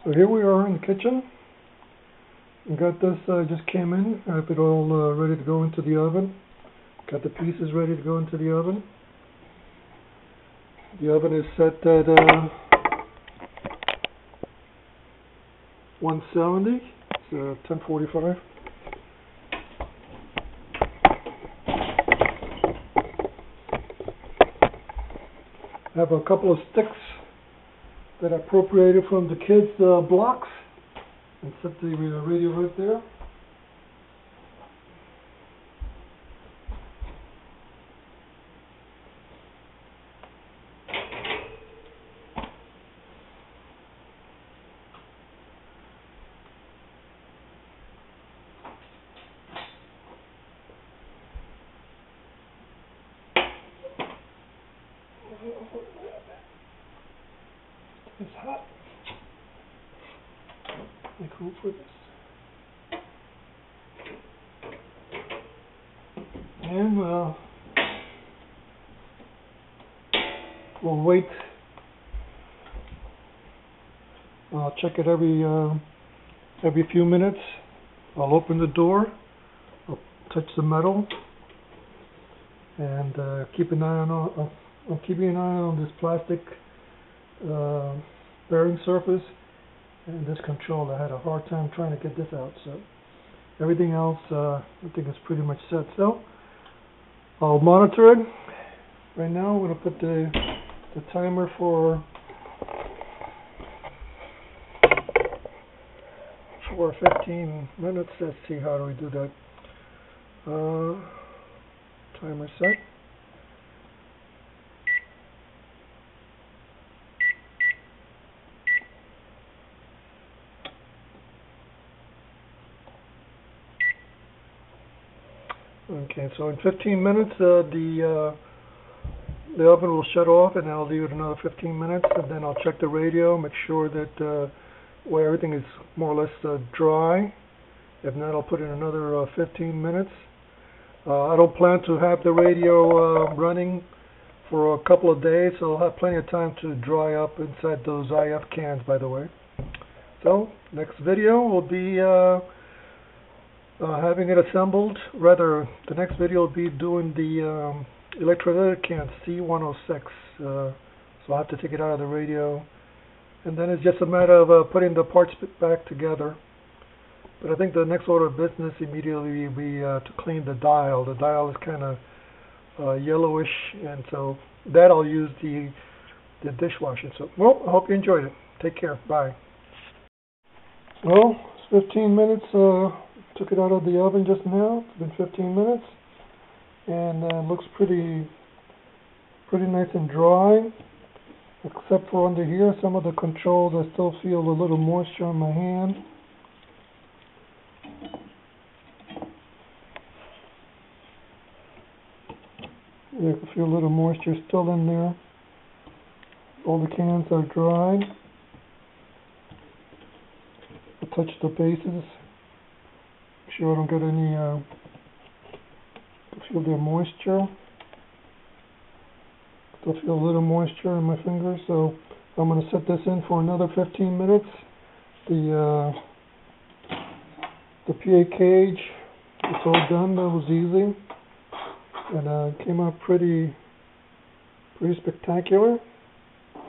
So here we are in the kitchen. We got this, just came in. I have it all ready to go into the oven. Got the pieces ready to go into the oven. The oven is set at 170. It's 1045. I have a couple of sticks that I appropriated from the kids' blocks and set the radio right there. It's hot. Make room for this. And we'll wait. I'll check it every few minutes. I'll open the door. I'll touch the metal and keep an eye on. I'm keeping an eye on this plastic bearing surface and this control. I had a hard time trying to get this out, so everything else I think is pretty much set. So I'll monitor it. Right now I'm going to put the timer for 15 minutes. Let's see, how do we do that? Timer set. Okay, so in 15 minutes the oven will shut off, and I'll leave it another 15 minutes, and then I'll check the radio, make sure that everything is more or less dry. If not, I'll put in another 15 minutes. I don't plan to have the radio running for a couple of days, so I'll have plenty of time to dry up inside those IF cans, by the way. So next video will be having it assembled. Rather, the next video will be doing the electrolytic can C106. So I'll have to take it out of the radio, and then it's just a matter of putting the parts back together. But I think the next order of business immediately will be to clean the dial. The dial is kind of yellowish, and so that I'll use the dishwashing soap. Well, I hope you enjoyed it. Take care. Bye. Well, it's 15 minutes. Took it out of the oven just now. It's been 15 minutes, and looks pretty nice and dry, except for under here. Some of the controls, I still feel a little moisture on my hand. You can feel a little moisture still in there. All the cans are dry. I'll touch the bases. Make sure I don't get any, feel their moisture. Still feel a little moisture in my fingers, so I'm going to set this in for another 15 minutes. The PA cage, it's all done. That was easy. And came out pretty spectacular,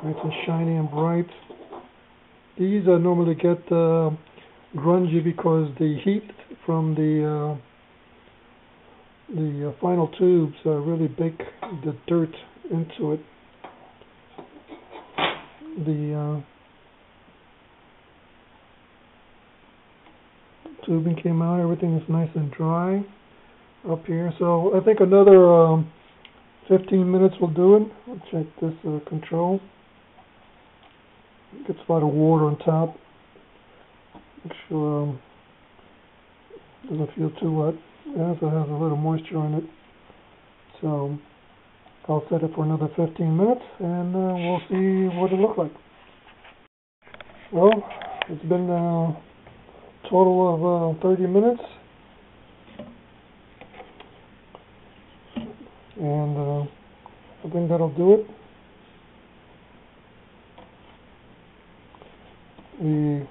nice and shiny and bright. These normally get grungy because the heat from the final tubes really bake the dirt into it. The tubing came out. Everything is nice and dry up here, so I think another 15 minutes will do it. I'll check this control. It gets a lot of water on top. Make sure it doesn't feel too wet. It also has a little moisture in it. So I'll set it for another 15 minutes, and we'll see what it looks like. Well, it's been a total of 30 minutes. And I think that'll do it. The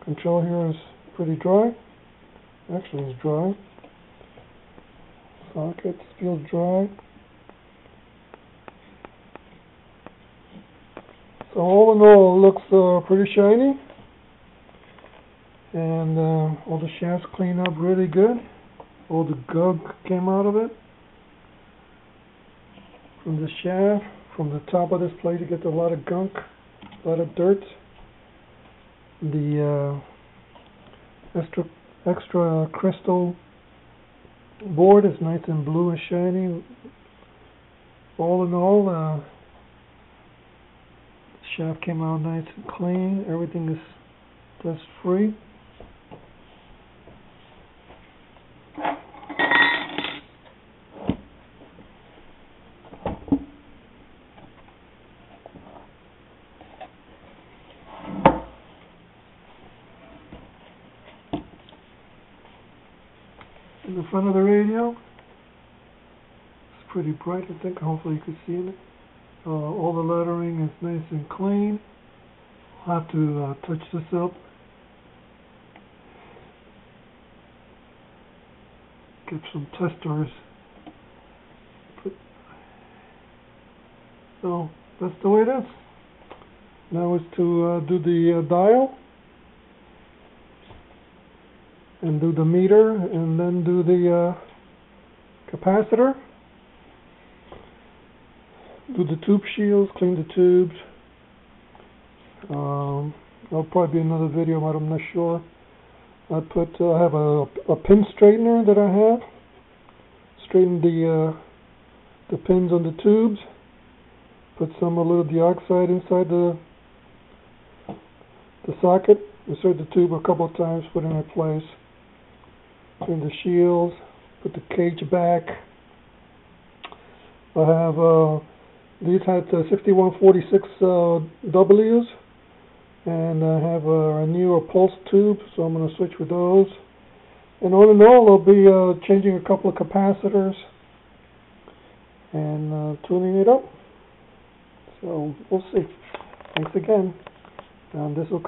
control here is pretty dry. Actually, it's dry. Socket feels dry. So all in all, it looks pretty shiny, and all the shafts clean up really good. All the gunk came out of it from the shaft. From the top of this plate, you get a lot of gunk, a lot of dirt. The extra crystal board is nice and blue and shiny. All in all, shaft came out nice and clean. Everything is dust free. In the front of the radio, it's pretty bright, I think. Hopefully you can see it. All the lettering is nice and clean. I'll have to touch this up. Get some testers. So that's the way it is. Now is to do the dial, and do the meter, and then do the capacitor. Do the tube shields, clean the tubes. There'll probably be another video, but I'm not sure. I have a pin straightener that I have. Straighten the pins on the tubes. Put some a little dioxide inside the socket. Insert the tube a couple of times, put it in place. Clean the shields. Put the cage back. I have these had 6146 Ws, and I have a newer pulse tube, so I'm going to switch with those. And all in all, I'll be changing a couple of capacitors and tuning it up. So we'll see. Thanks again. This will